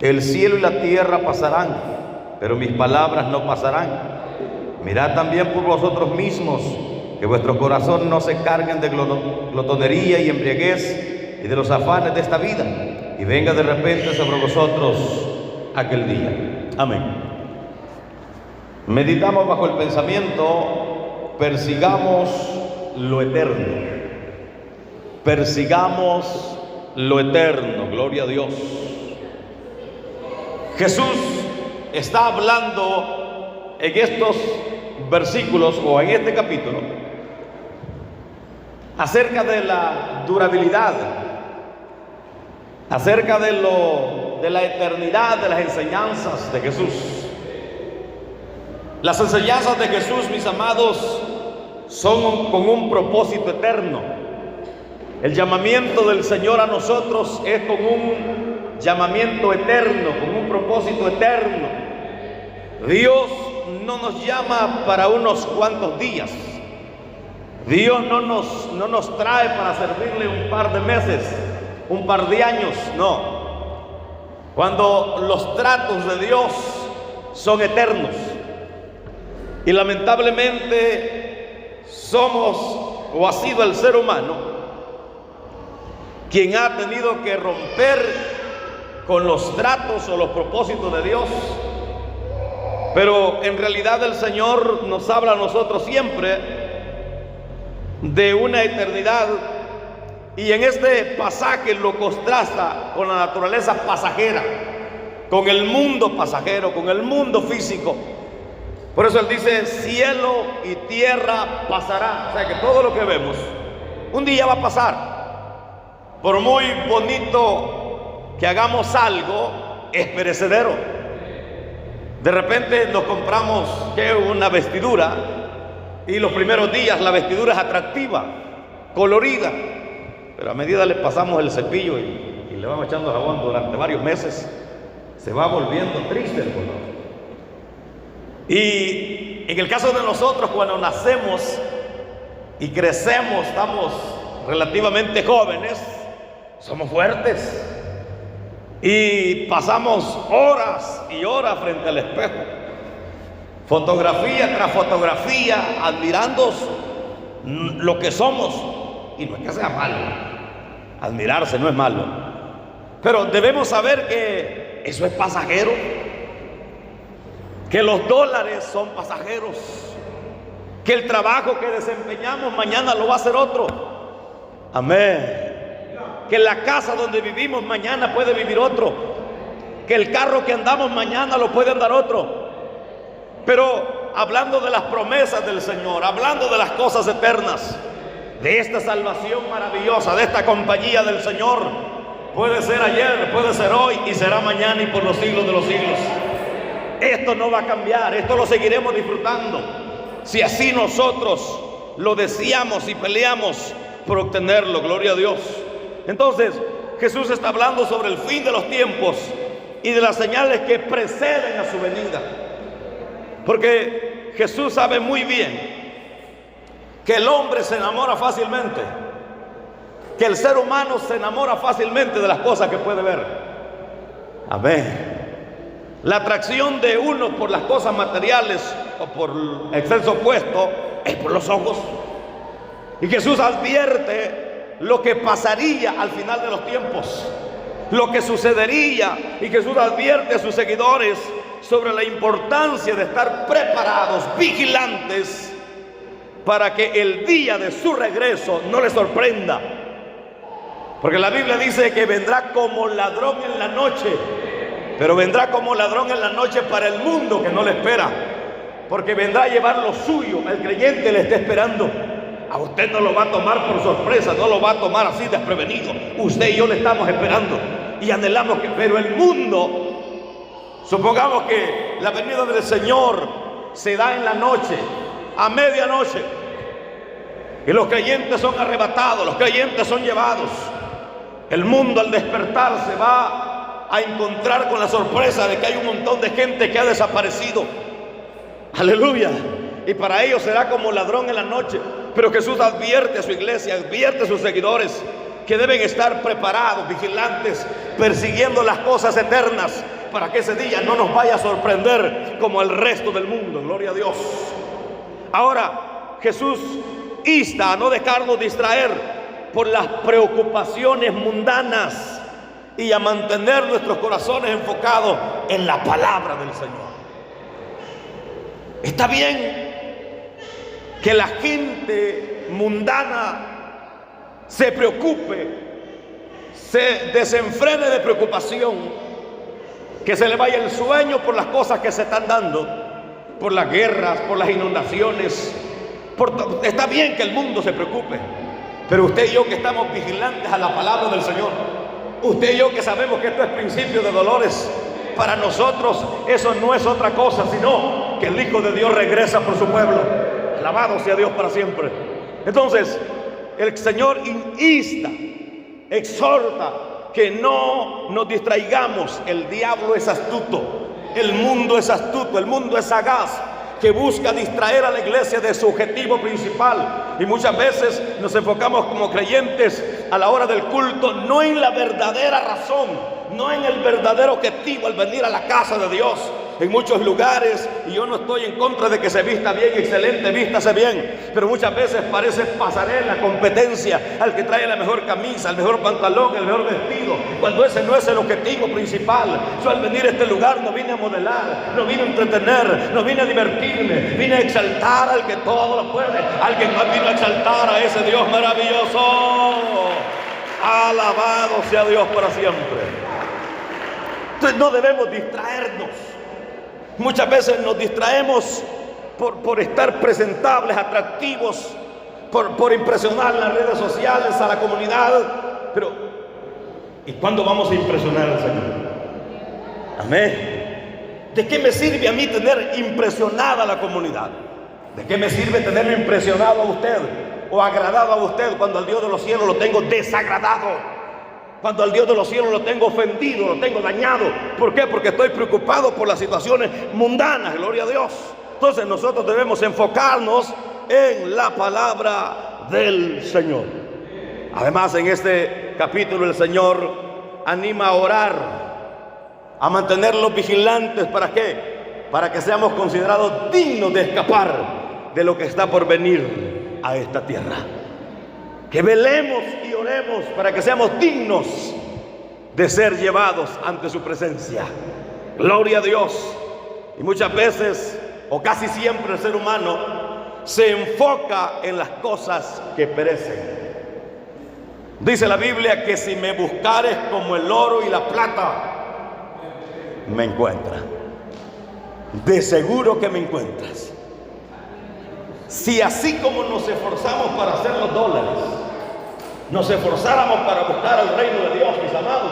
El cielo y la tierra pasarán, pero mis palabras no pasarán. Mirad también por vosotros mismos, que vuestro corazón no se carguen de glotonería y embriaguez y de los afanes de esta vida, y venga de repente sobre vosotros aquel día. Amén. Meditamos bajo el pensamiento: persigamos lo eterno. Persigamos lo eterno. Gloria a Dios. Jesús está hablando en estos versículos o en este capítulo acerca de la durabilidad, acerca de la eternidad de las enseñanzas de Jesús. Las enseñanzas de Jesús, mis amados, son con un propósito eterno. El llamamiento del Señor a nosotros es con un llamamiento eterno, con un propósito eterno. Dios no nos llama para unos cuantos días. Dios no nos trae para servirle un par de meses, un par de años, no. Cuando los tratos de Dios son eternos. Y lamentablemente somos, o ha sido el ser humano, quien ha tenido que romper con los tratos o los propósitos de Dios. Pero en realidad el Señor nos habla a nosotros siempre de una eternidad, y en este pasaje lo contrasta con la naturaleza pasajera, con el mundo pasajero, con el mundo físico. Por eso Él dice: cielo y tierra pasará. O sea que todo lo que vemos un día va a pasar. Por muy bonito que hagamos algo, es perecedero. De repente nos compramos una vestidura, y los primeros días la vestidura es atractiva, colorida, pero a medida le pasamos el cepillo y le vamos echando jabón durante varios meses, se va volviendo triste el color. Y en el caso de nosotros, cuando nacemos y crecemos, estamos relativamente jóvenes, somos fuertes y pasamos horas y horas frente al espejo, fotografía tras fotografía, admirando lo que somos. Y no es que sea malo, admirarse no es malo, pero debemos saber que eso es pasajero, que los dólares son pasajeros, que el trabajo que desempeñamos mañana lo va a hacer otro. Amén. Que la casa donde vivimos mañana puede vivir otro, que el carro que andamos mañana lo puede andar otro. Pero hablando de las promesas del Señor, hablando de las cosas eternas, de esta salvación maravillosa, de esta compañía del Señor, puede ser ayer, puede ser hoy y será mañana y por los siglos de los siglos. Esto no va a cambiar, esto lo seguiremos disfrutando, si así nosotros lo deseamos y peleamos por obtenerlo. Gloria a Dios. Entonces Jesús está hablando sobre el fin de los tiempos y de las señales que preceden a su venida, porque Jesús sabe muy bien que el hombre se enamora fácilmente, que el ser humano se enamora fácilmente de las cosas que puede ver. Amén. La atracción de uno por las cosas materiales o por el sexo opuesto es por los ojos. Y Jesús advierte lo que pasaría al final de los tiempos, lo que sucedería, y Jesús advierte a sus seguidores sobre la importancia de estar preparados, vigilantes, para que el día de su regreso no les sorprenda. Porque la Biblia dice que vendrá como ladrón en la noche, pero vendrá como ladrón en la noche para el mundo que no le espera, porque vendrá a llevar lo suyo. El creyente le está esperando. A usted no lo va a tomar por sorpresa, no lo va a tomar así desprevenido. Usted y yo le estamos esperando y anhelamos que, pero el mundo, supongamos que la venida del Señor se da en la noche, a medianoche, y los creyentes son arrebatados, los creyentes son llevados. El mundo al despertar se va a encontrar con la sorpresa de que hay un montón de gente que ha desaparecido. Aleluya. Y para ellos será como ladrón en la noche. Pero Jesús advierte a su iglesia, advierte a sus seguidores que deben estar preparados, vigilantes, persiguiendo las cosas eternas, para que ese día no nos vaya a sorprender como el resto del mundo. Gloria a Dios. Ahora, Jesús insta a no dejarnos distraer por las preocupaciones mundanas y a mantener nuestros corazones enfocados en la palabra del Señor. Está bien que la gente mundana se preocupe, se desenfrene de preocupación, que se le vaya el sueño por las cosas que se están dando, por las guerras, por las inundaciones. Está bien que el mundo se preocupe, pero usted y yo que estamos vigilantes a la palabra del Señor, usted y yo que sabemos que esto es principio de dolores, para nosotros eso no es otra cosa sino que el Hijo de Dios regresa por su pueblo. Alabado sea Dios para siempre. Entonces el Señor insta, exhorta que no nos distraigamos. El diablo es astuto, el mundo es astuto, el mundo es sagaz, que busca distraer a la iglesia de su objetivo principal. Y muchas veces nos enfocamos como creyentes a la hora del culto no en la verdadera razón, no en el verdadero objetivo al venir a la casa de Dios. En muchos lugares, y yo no estoy en contra de que se vista bien, excelente, vístase bien, pero muchas veces parece pasarela, competencia, al que trae la mejor camisa, el mejor pantalón, el mejor vestido, cuando ese no es el objetivo principal. Yo al venir a este lugar no vine a modelar, no vine a entretener, no vine a divertirme, vine a exaltar al que todo lo puede, al que vino a exaltar a ese Dios maravilloso. Alabado sea Dios para siempre. Entonces no debemos distraernos. Muchas veces nos distraemos por estar presentables, atractivos, por impresionar en las redes sociales a la comunidad. Pero ¿y cuándo vamos a impresionar al Señor? Amén. ¿De qué me sirve a mí tener impresionada a la comunidad? ¿De qué me sirve tenerlo impresionado a usted o agradado a usted cuando al Dios de los cielos lo tengo desagradado? Cuando al Dios de los cielos lo tengo ofendido, lo tengo dañado. ¿Por qué? Porque estoy preocupado por las situaciones mundanas. Gloria a Dios. Entonces nosotros debemos enfocarnos en la palabra del Señor. Además, en este capítulo el Señor anima a orar, a mantenerlos vigilantes. ¿Para qué? Para que seamos considerados dignos de escapar de lo que está por venir a esta tierra. Que velemos y oremos para que seamos dignos de ser llevados ante su presencia. Gloria a Dios. Y muchas veces, o casi siempre, el ser humano se enfoca en las cosas que perecen. Dice la Biblia que si me buscares como el oro y la plata, me encuentras. De seguro que me encuentras. Si así como nos esforzamos para hacer los dólares, nos esforzáramos para buscar al reino de Dios, mis amados,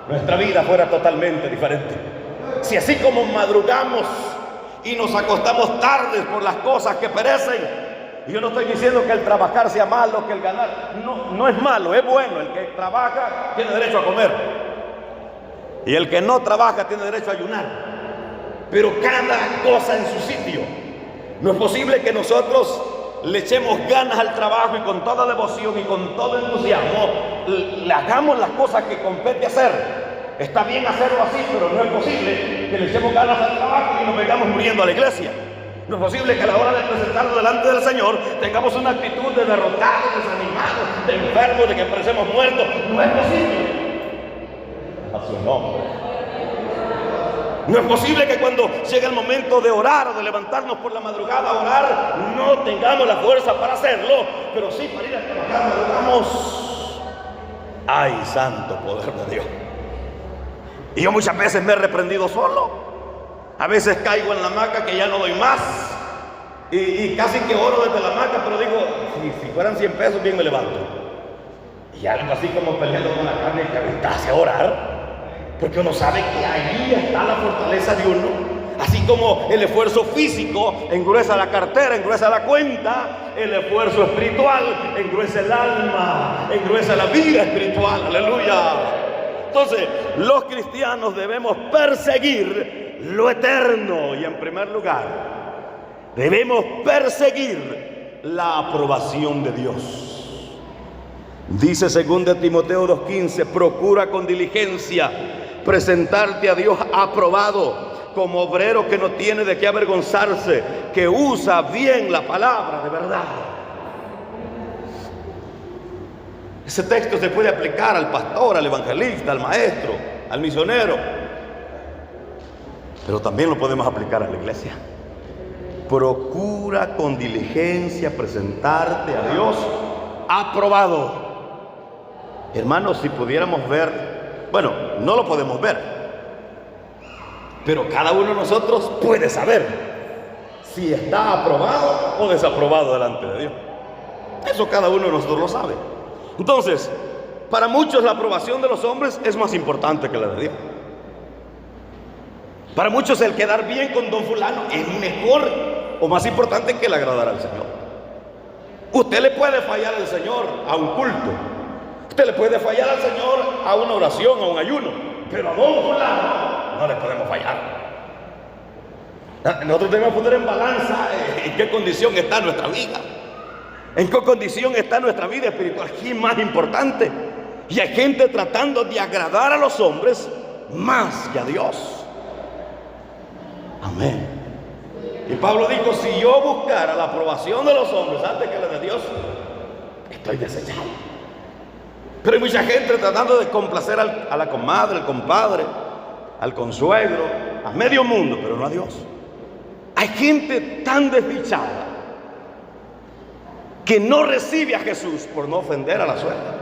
nuestra vida fuera totalmente diferente. Si así como madrugamos y nos acostamos tardes por las cosas que perecen, y yo no estoy diciendo que el trabajar sea malo, que el ganar, no es malo, es bueno. El que trabaja tiene derecho a comer, y el que no trabaja tiene derecho a ayunar, pero cada cosa en su sitio. No es posible que nosotros le echemos ganas al trabajo y con toda devoción y con todo entusiasmo le hagamos las cosas que compete hacer. Está bien hacerlo así, pero no es posible que le echemos ganas al trabajo y nos vengamos muriendo a la iglesia. No es posible que a la hora de presentarnos delante del Señor tengamos una actitud de derrotados, desanimados, de enfermos, de que parecemos muertos. No es posible. A su nombre. No es posible que cuando llegue el momento de orar o de levantarnos por la madrugada a orar, no tengamos la fuerza para hacerlo, pero sí para ir a trabajar madrugamos. ¡Ay, santo poder de Dios! Y yo muchas veces me he reprendido solo. A veces caigo en la hamaca que ya no doy más. Y casi que oro desde la hamaca, pero digo, si fueran 100 pesos, bien me levanto. Y algo así como peleando con la carne que aventase a orar. Porque uno sabe que ahí está la fortaleza de uno. Así como el esfuerzo físico engruesa la cartera, engruesa la cuenta, el esfuerzo espiritual engruesa el alma, engruesa la vida espiritual. Aleluya. Entonces, los cristianos debemos perseguir lo eterno. Y en primer lugar, debemos perseguir la aprobación de Dios. Dice 2 Timoteo 2:15, procura con diligencia presentarte a Dios aprobado, como obrero que no tiene de qué avergonzarse, que usa bien la palabra de verdad. Ese texto se puede aplicar al pastor, al evangelista, al maestro, al misionero, pero también lo podemos aplicar a la iglesia. Procura con diligencia presentarte a Dios aprobado. Hermanos, si pudiéramos ver, bueno, no lo podemos ver, pero cada uno de nosotros puede saber si está aprobado o desaprobado delante de Dios. Eso cada uno de nosotros lo sabe. Entonces, para muchos la aprobación de los hombres es más importante que la de Dios. Para muchos el quedar bien con don fulano es mejor o más importante que el agradar al Señor. Usted le puede fallar al Señor a un culto, usted le puede fallar al Señor a una oración, a un ayuno, pero a don fulano no le podemos fallar. Nosotros debemos poner en balanza en qué condición está nuestra vida, en qué condición está nuestra vida espiritual, qué es más importante. Y hay gente tratando de agradar a los hombres más que a Dios. Amén. Y Pablo dijo: si yo buscara la aprobación de los hombres antes que la de Dios, estoy desechado. Pero hay mucha gente tratando de complacer a la comadre, al compadre, al consuegro, a medio mundo, pero no a Dios. Hay gente tan desdichada que no recibe a Jesús por no ofender a la suegra.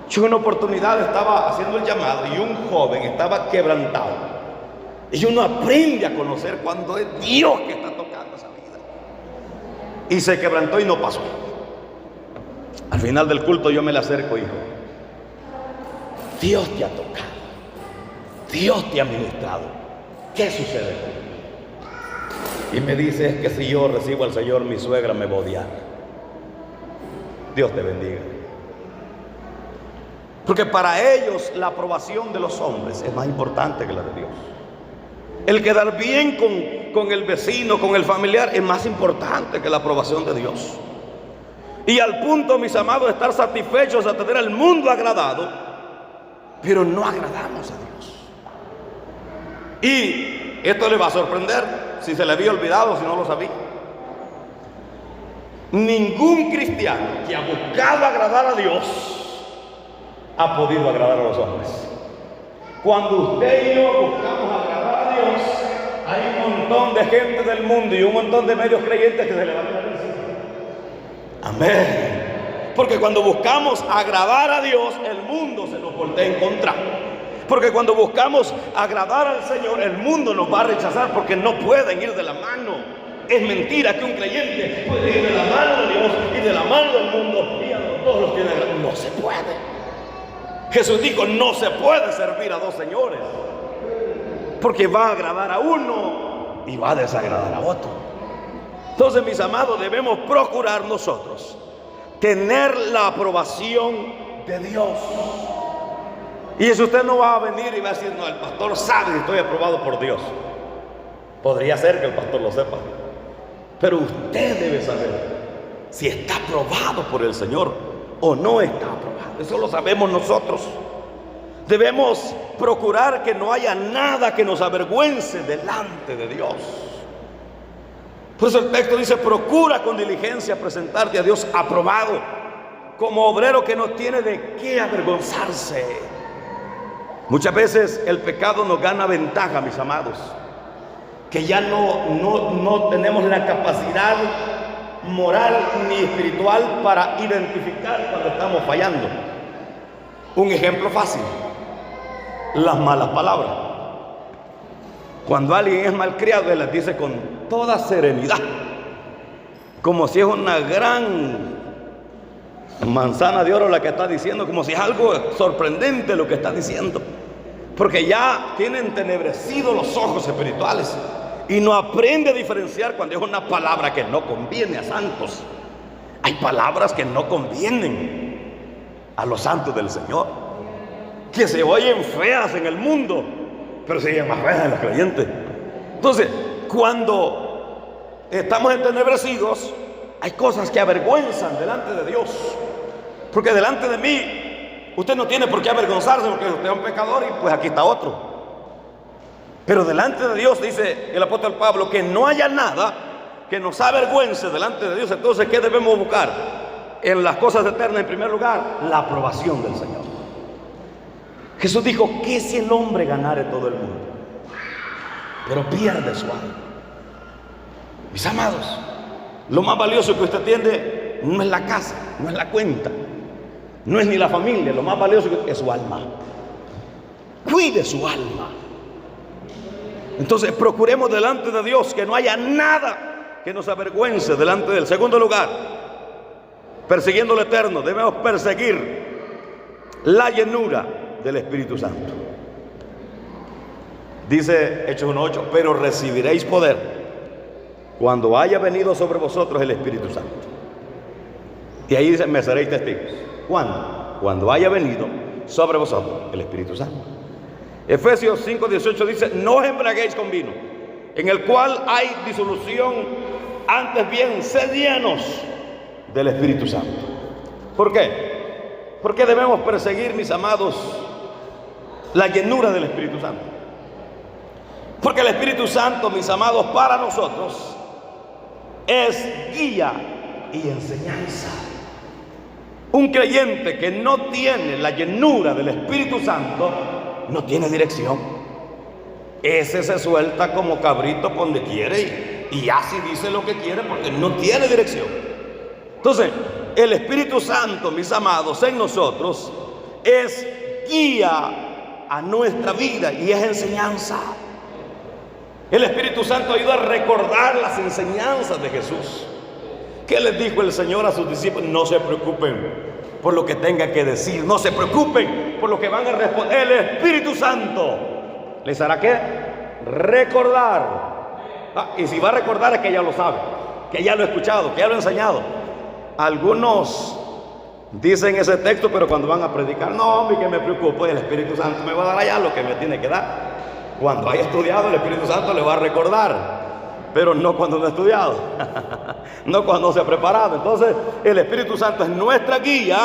Yo en una oportunidad estaba haciendo el llamado y un joven estaba quebrantado. Y uno aprende a conocer cuando es Dios que está tocando esa vida. Y se quebrantó y no pasó. Al final del culto yo me le acerco, hijo. Dios te ha tocado. Dios te ha ministrado. ¿Qué sucede? Y me dice: es que si yo recibo al Señor, mi suegra me va a odiar. Dios te bendiga. Porque para ellos la aprobación de los hombres es más importante que la de Dios. El quedar bien con el vecino, con el familiar, es más importante que la aprobación de Dios. Y al punto, mis amados, de estar satisfechos a tener al mundo agradado, pero no agradamos a Dios. Y esto le va a sorprender si se le había olvidado, si no lo sabía. Ningún cristiano que ha buscado agradar a Dios ha podido agradar a los hombres. Cuando usted y yo buscamos agradar a Dios, hay un montón de gente del mundo y un montón de medios creyentes que se levantan a decir: amén. Porque cuando buscamos agradar a Dios, el mundo se nos voltea en contra. Porque cuando buscamos agradar al Señor, el mundo nos va a rechazar, porque no pueden ir de la mano. Es mentira que un creyente puede ir de la mano de Dios y de la mano del mundo y a los dos los tiene agradados. No se puede. Jesús dijo: no se puede servir a dos señores, porque va a agradar a uno y va a desagradar a otro. Entonces, mis amados, debemos procurar nosotros tener la aprobación de Dios. Y eso usted no va a venir y va a decir: no, el pastor sabe que estoy aprobado por Dios. Podría ser que el pastor lo sepa, pero usted debe saber si está aprobado por el Señor o no está aprobado. Eso lo sabemos nosotros. Debemos procurar que no haya nada que nos avergüence delante de Dios. Por eso el texto dice: procura con diligencia presentarte a Dios aprobado, como obrero que no tiene de qué avergonzarse. Muchas veces el pecado nos gana ventaja, mis amados, que ya no tenemos la capacidad moral ni espiritual para identificar cuando estamos fallando. Un ejemplo fácil: las malas palabras. Cuando alguien es malcriado, él las dice con toda serenidad, como si es una gran manzana de oro la que está diciendo, como si es algo sorprendente lo que está diciendo, porque ya tienen entenebrecidos los ojos espirituales y no aprende a diferenciar cuando es una palabra que no conviene a santos. Hay palabras que no convienen a los santos del Señor, que se oyen feas en el mundo, pero se oyen más feas en los creyentes. Entonces, cuando estamos entenebrecidos, hay cosas que avergüenzan delante de Dios, porque delante de mí Usted no tiene por qué avergonzarse porque usted es un pecador y pues aquí está otro. Pero delante de Dios, dice el apóstol Pablo, que no haya nada que nos avergüence delante de Dios. Entonces, ¿qué debemos buscar? En las cosas eternas, en primer lugar, la aprobación del Señor. Jesús dijo: ¿qué si el hombre ganare todo el mundo, pero pierde su alma? Mis amados, lo más valioso que usted tiene no es la casa, no es la cuenta, no es ni la familia. Lo más valioso es su alma. Cuide su alma. Entonces procuremos delante de Dios que no haya nada que nos avergüence delante de Él. Segundo lugar, persiguiendo lo eterno, debemos perseguir la llenura del Espíritu Santo. Dice Hechos 1:8: pero recibiréis poder cuando haya venido sobre vosotros el Espíritu Santo. Y ahí dice: me seréis testigos. ¿Cuándo? Cuando haya venido sobre vosotros el Espíritu Santo. Efesios 5:18 dice: no os embriaguéis con vino, en el cual hay disolución, antes bien sed llenos del Espíritu Santo. ¿Por qué? Porque debemos perseguir, mis amados, la llenura del Espíritu Santo. Porque el Espíritu Santo, mis amados, para nosotros es guía y enseñanza. Un creyente que no tiene la llenura del Espíritu Santo no tiene dirección. Ese se suelta como cabrito por donde quiere y así dice lo que quiere porque no tiene dirección. Entonces, el Espíritu Santo, mis amados, en nosotros es guía a nuestra vida y es enseñanza. El Espíritu Santo ayuda a recordar las enseñanzas de Jesús. ¿Qué les dijo el Señor a sus discípulos? No se preocupen por lo que tengan que decir, no se preocupen por lo que van a responder. El Espíritu Santo les hará ¿qué? Recordar. Y si va a recordar es que ya lo sabe, que ya lo ha escuchado, que ya lo ha enseñado. Algunos dicen ese texto, pero cuando van a predicar: no, hombre, que me preocupo, el Espíritu Santo me va a dar allá lo que me tiene que dar. Cuando haya estudiado, el Espíritu Santo le va a recordar, pero no cuando no ha estudiado, no cuando no se ha preparado. Entonces, el Espíritu Santo es nuestra guía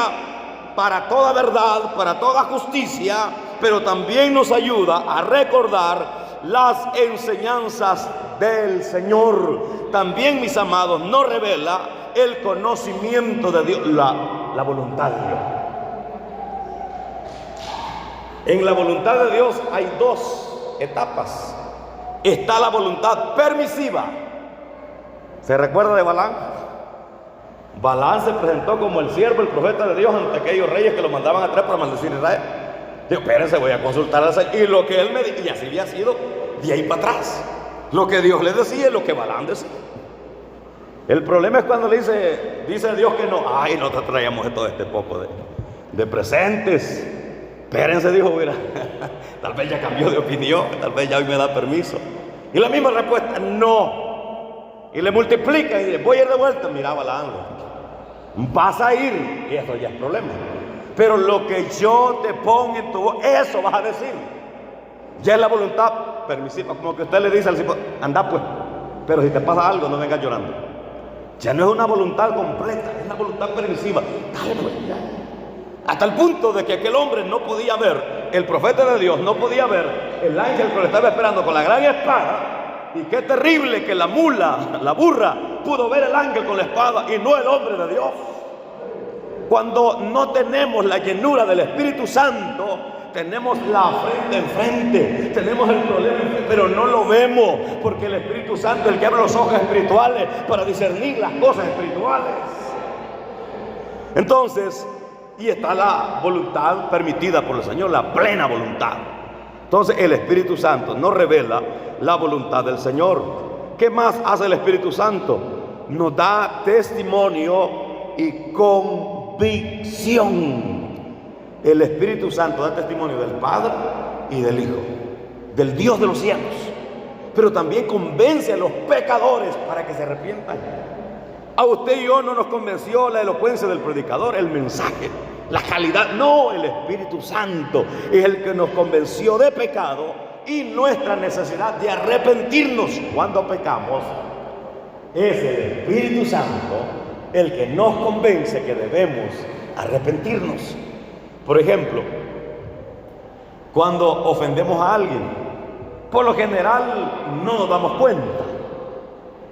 para toda verdad, para toda justicia, pero también nos ayuda a recordar las enseñanzas del Señor. También, mis amados, nos revela el conocimiento de Dios, la voluntad de Dios. En la voluntad de Dios hay dos etapas. Está la voluntad permisiva. ¿Se recuerda de Balaam? Balaam se presentó como el siervo, el profeta de Dios ante aquellos reyes que lo mandaban a traer para maldecir a Israel. Digo: espérense, voy a consultar al Señor. Y lo que él me dijo, y así había sido de ahí para atrás. Lo que Dios le decía es lo que Balaam decía. El problema es cuando le dice Dios que no. Ay, no te traíamos todo este poco de presentes. Espérense, dijo, mira, tal vez ya cambió de opinión, tal vez ya hoy me da permiso. Y la misma respuesta: no. Y le multiplica y dice: voy a ir de vuelta. Mira, Balaam, vas a ir, y eso ya es problema. Pero lo que yo te pongo en tu voz, eso vas a decir. Ya es la voluntad permisiva, como que usted le dice al discípulo: anda pues, pero si te pasa algo, no vengas llorando. Ya no es una voluntad completa, es una voluntad permisiva. Dale pues, ya. Hasta el punto de que aquel hombre no podía ver, el profeta de Dios no podía ver el ángel que lo estaba esperando con la gran espada. Y qué terrible que la mula, la burra, pudo ver el ángel con la espada y no el hombre de Dios. Cuando no tenemos la llenura del Espíritu Santo, tenemos la frente enfrente, tenemos el problema, pero no lo vemos, porque el Espíritu Santo es el que abre los ojos espirituales para discernir las cosas espirituales. Entonces, y está la voluntad permitida por el Señor, la plena voluntad. Entonces, el Espíritu Santo nos revela la voluntad del Señor. ¿Qué más hace el Espíritu Santo? Nos da testimonio y convicción. El Espíritu Santo da testimonio del Padre y del Hijo, del Dios de los cielos, pero también convence a los pecadores para que se arrepientan. A usted y yo no nos convenció la elocuencia del predicador, el mensaje, la calidad. No, el Espíritu Santo es el que nos convenció de pecado y nuestra necesidad de arrepentirnos cuando pecamos. Es el Espíritu Santo el que nos convence que debemos arrepentirnos. Por ejemplo, cuando ofendemos a alguien, por lo general no nos damos cuenta.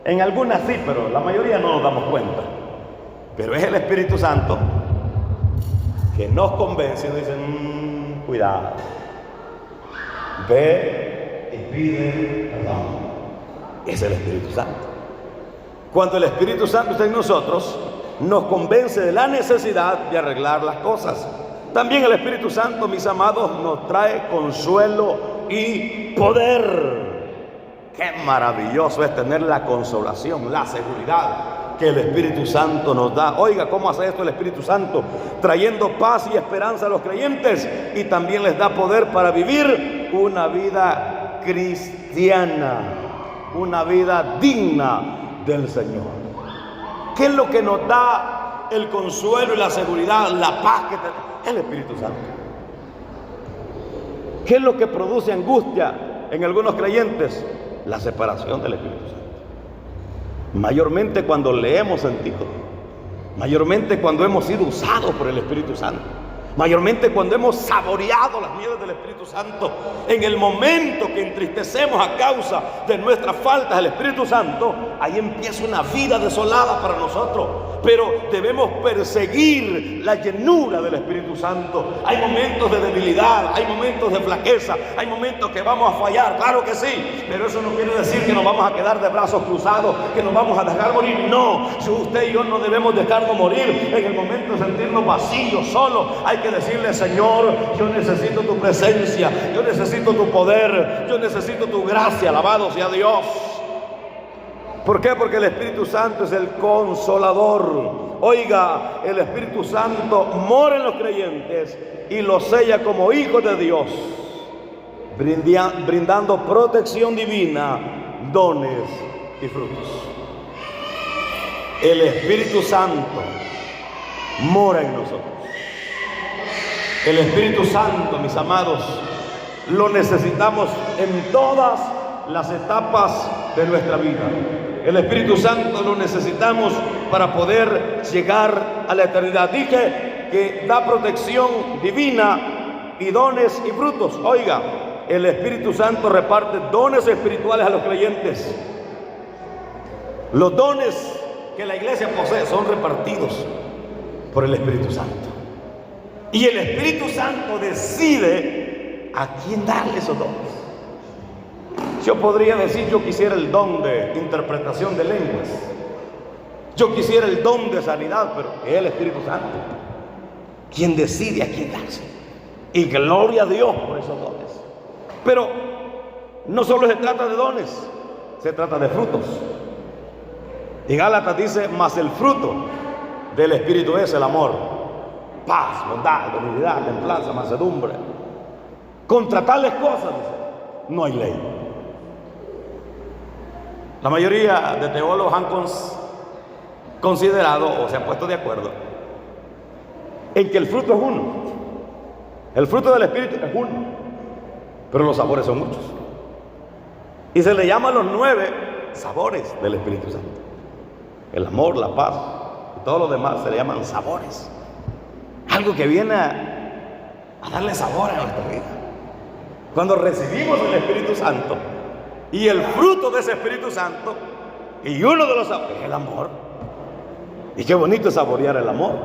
En algunas sí, pero la mayoría no nos damos cuenta. Pero es el Espíritu Santo que nos convence y nos dice, cuidado, ve y pide perdón. Es el Espíritu Santo. Cuando el Espíritu Santo está en nosotros, nos convence de la necesidad de arreglar las cosas. También el Espíritu Santo, mis amados, nos trae consuelo y poder. Qué maravilloso es tener la consolación, la seguridad que el Espíritu Santo nos da. Oiga, ¿cómo hace esto el Espíritu Santo? Trayendo paz y esperanza a los creyentes, y también les da poder para vivir una vida cristiana, una vida digna del Señor. ¿Qué es lo que nos da el consuelo y la seguridad, la paz que tenemos? El Espíritu Santo. ¿Qué es lo que produce angustia en algunos creyentes? La separación del Espíritu Santo. Mayormente cuando le hemos sentido, mayormente cuando hemos sido usados por el Espíritu Santo, mayormente cuando hemos saboreado las mieles del Espíritu Santo. En el momento que entristecemos a causa de nuestras faltas del Espíritu Santo, ahí empieza una vida desolada para nosotros. Pero debemos perseguir la llenura del Espíritu Santo. Hay momentos de debilidad, hay momentos de flaqueza, hay momentos que vamos a fallar, claro que sí, pero eso no quiere decir que nos vamos a quedar de brazos cruzados, que nos vamos a dejar morir. No, si usted y yo no debemos dejarnos morir. En el momento de sentirnos vacíos, solos, hay que decirle: Señor, yo necesito tu presencia, yo necesito tu poder, yo necesito tu gracia. Alabado sea Dios. ¿Por qué? Porque el Espíritu Santo es el consolador. Oiga, el Espíritu Santo mora en los creyentes y los sella como hijos de Dios, brindando protección divina, dones y frutos. El Espíritu Santo mora en nosotros. El Espíritu Santo, mis amados, lo necesitamos en todas las etapas de nuestra vida. El Espíritu Santo lo necesitamos para poder llegar a la eternidad. Dije que da protección divina y dones y frutos. Oiga, el Espíritu Santo reparte dones espirituales a los creyentes. Los dones que la iglesia posee son repartidos por el Espíritu Santo. Y el Espíritu Santo decide a quién darle esos dones. Yo podría decir: yo quisiera el don de interpretación de lenguas, yo quisiera el don de sanidad, pero es el Espíritu Santo quien decide a quién darse. Y gloria a Dios por esos dones. Pero no solo se trata de dones, se trata de frutos. Y Gálatas dice: mas el fruto del Espíritu es el amor, paz, bondad, benignidad, templanza, mansedumbre. Contra tales cosas, dice, no hay ley. La mayoría de teólogos han considerado o se han puesto de acuerdo en que el fruto es uno. El fruto del Espíritu es uno, pero los sabores son muchos. Y se le llaman los 9 sabores del Espíritu Santo: el amor, la paz y todo lo demás se le llaman sabores. Algo que viene a darle sabor a nuestra vida. Cuando recibimos el Espíritu Santo y el fruto de ese Espíritu Santo, y uno de los sabores es el amor. Y qué bonito es saborear el amor,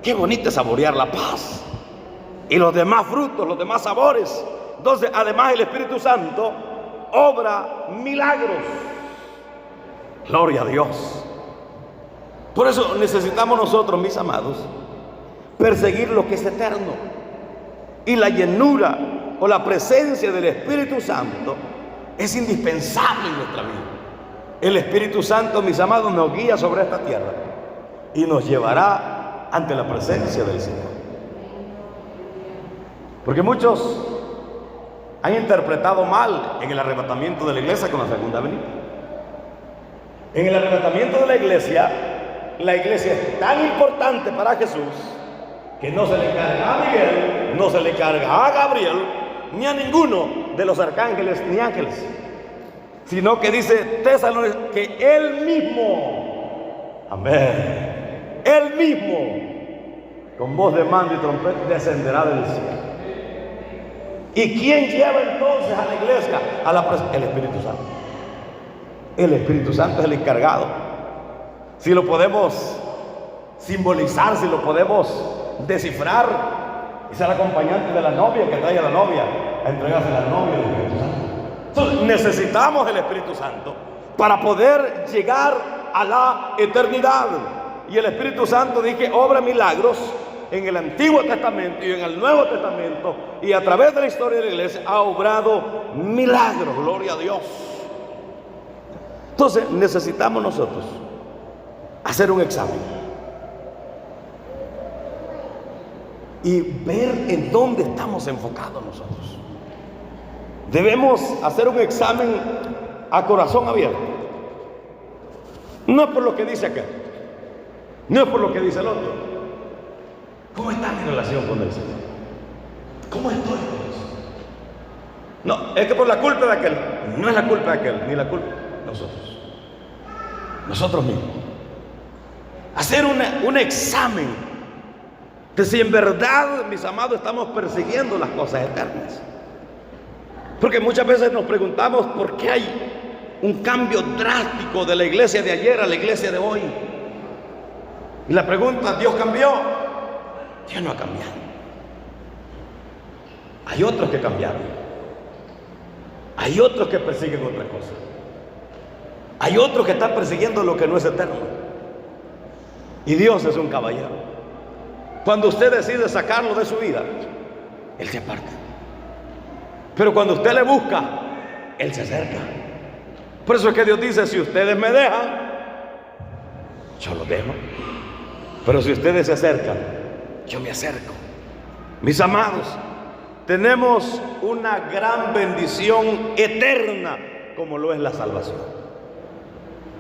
qué bonito es saborear la paz y los demás frutos, los demás sabores. Entonces, además, el Espíritu Santo obra milagros. Gloria a Dios. Por eso necesitamos nosotros, mis amados, perseguir lo que es eterno. Y la llenura o la presencia del Espíritu Santo es indispensable en nuestra vida. El Espíritu Santo, mis amados, nos guía sobre esta tierra y nos llevará ante la presencia del Señor. Porque muchos han interpretado mal en el arrebatamiento de la iglesia con la segunda venida. En el arrebatamiento de la iglesia es tan importante para Jesús que no se le carga a Miguel, no se le carga a Gabriel, ni a ninguno de los arcángeles ni ángeles, sino que dice Tesalonicenses que Él mismo, amén, Él mismo con voz de mando y trompeta, descenderá del cielo. ¿Y quién lleva entonces a la iglesia a la presencia? El Espíritu Santo. El Espíritu Santo es el encargado. Si lo podemos simbolizar, si lo podemos descifrar, es el acompañante de la novia que trae a la novia a entregarse a la novia del Espíritu Santo. Entonces necesitamos el Espíritu Santo para poder llegar a la eternidad. Y el Espíritu Santo, dije, obra milagros en el Antiguo Testamento y en el Nuevo Testamento, y a través de la historia de la iglesia ha obrado milagros, gloria a Dios. Entonces necesitamos nosotros hacer un examen y ver en dónde estamos enfocados nosotros. Debemos hacer un examen a corazón abierto. No es por lo que dice aquel, no es por lo que dice el otro. ¿Cómo está mi relación con el Señor? ¿Cómo estoy con eso? No, es que por la culpa de aquel. No es la culpa de aquel, ni la culpa de nosotros mismos. Hacer un examen de si en verdad, mis amados, estamos persiguiendo las cosas eternas. Porque muchas veces nos preguntamos por qué hay un cambio drástico de la iglesia de ayer a la iglesia de hoy. Y la pregunta, ¿Dios cambió? Dios no ha cambiado. Hay otros que cambiaron. Hay otros que persiguen otra cosa. Hay otros que están persiguiendo lo que no es eterno. Y Dios es un caballero. Cuando usted decide sacarlo de su vida, Él se aparta. Pero cuando usted le busca, Él se acerca. Por eso es que Dios dice, si ustedes me dejan, yo los dejo. Pero si ustedes se acercan, yo me acerco. Mis amados, tenemos una gran bendición eterna como lo es la salvación.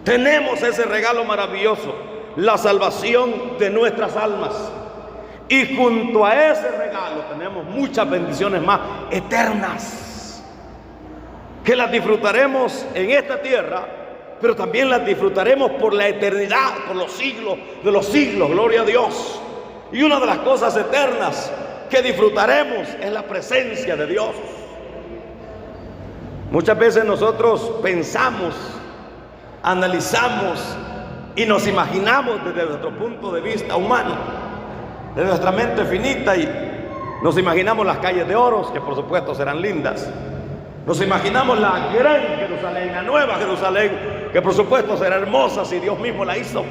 Tenemos ese regalo maravilloso, la salvación de nuestras almas. Y junto a ese regalo tenemos muchas bendiciones más eternas, que las disfrutaremos en esta tierra, pero también las disfrutaremos por la eternidad, por los siglos de los siglos, gloria a Dios. Y una de las cosas eternas que disfrutaremos es la presencia de Dios. Muchas veces nosotros pensamos, analizamos y nos imaginamos desde nuestro punto de vista humano, de nuestra mente finita, y nos imaginamos las calles de oro, que por supuesto serán lindas. Nos imaginamos la gran Jerusalén, la nueva Jerusalén, que por supuesto será hermosa si Dios mismo la hizo.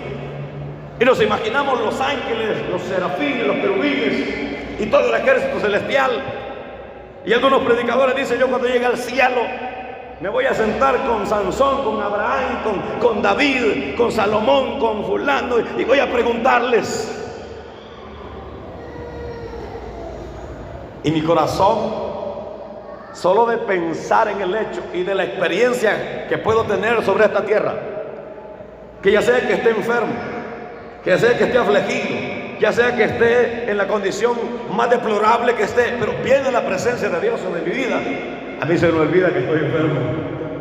Y nos imaginamos los ángeles, los serafines, los querubines y todo el ejército celestial. Y algunos predicadores dicen, yo cuando llegue al cielo me voy a sentar con Sansón, con Abraham, con David, con Salomón, con fulano, y voy a preguntarles. Y mi corazón, solo de pensar en el hecho y de la experiencia que puedo tener sobre esta tierra, que ya sea que esté enfermo, que ya sea que esté afligido, ya sea que esté en la condición más deplorable que esté, pero viene la presencia de Dios sobre mi vida, a mí se me olvida que estoy enfermo,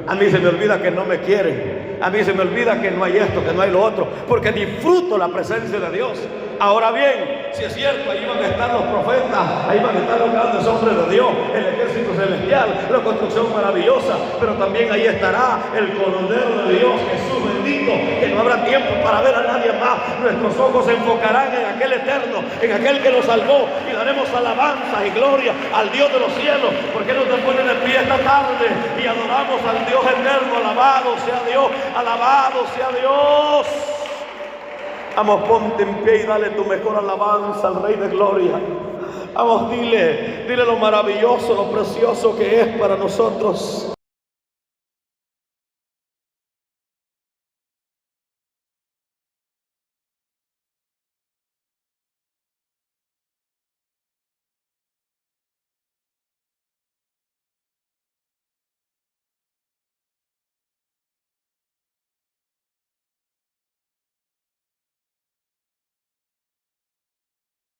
a mí se me olvida que no me quieren, a mí se me olvida que no hay esto, que no hay lo otro, porque disfruto la presencia de Dios. Ahora bien, si es cierto, ahí van a estar los profetas, ahí van a estar los grandes hombres de Dios, el ejército celestial, la construcción maravillosa, pero también ahí estará el Cordero de Dios, Jesús bendito, que no habrá tiempo para ver a nadie más. Nuestros ojos se enfocarán en aquel eterno, en aquel que nos salvó, y daremos alabanza y gloria al Dios de los cielos. ¿Por qué no te pones de pie esta tarde y adoramos al Dios eterno? Alabado sea Dios, alabado sea Dios. Vamos, ponte en pie y dale tu mejor alabanza al Rey de Gloria. Vamos, dile lo maravilloso, lo precioso que es para nosotros.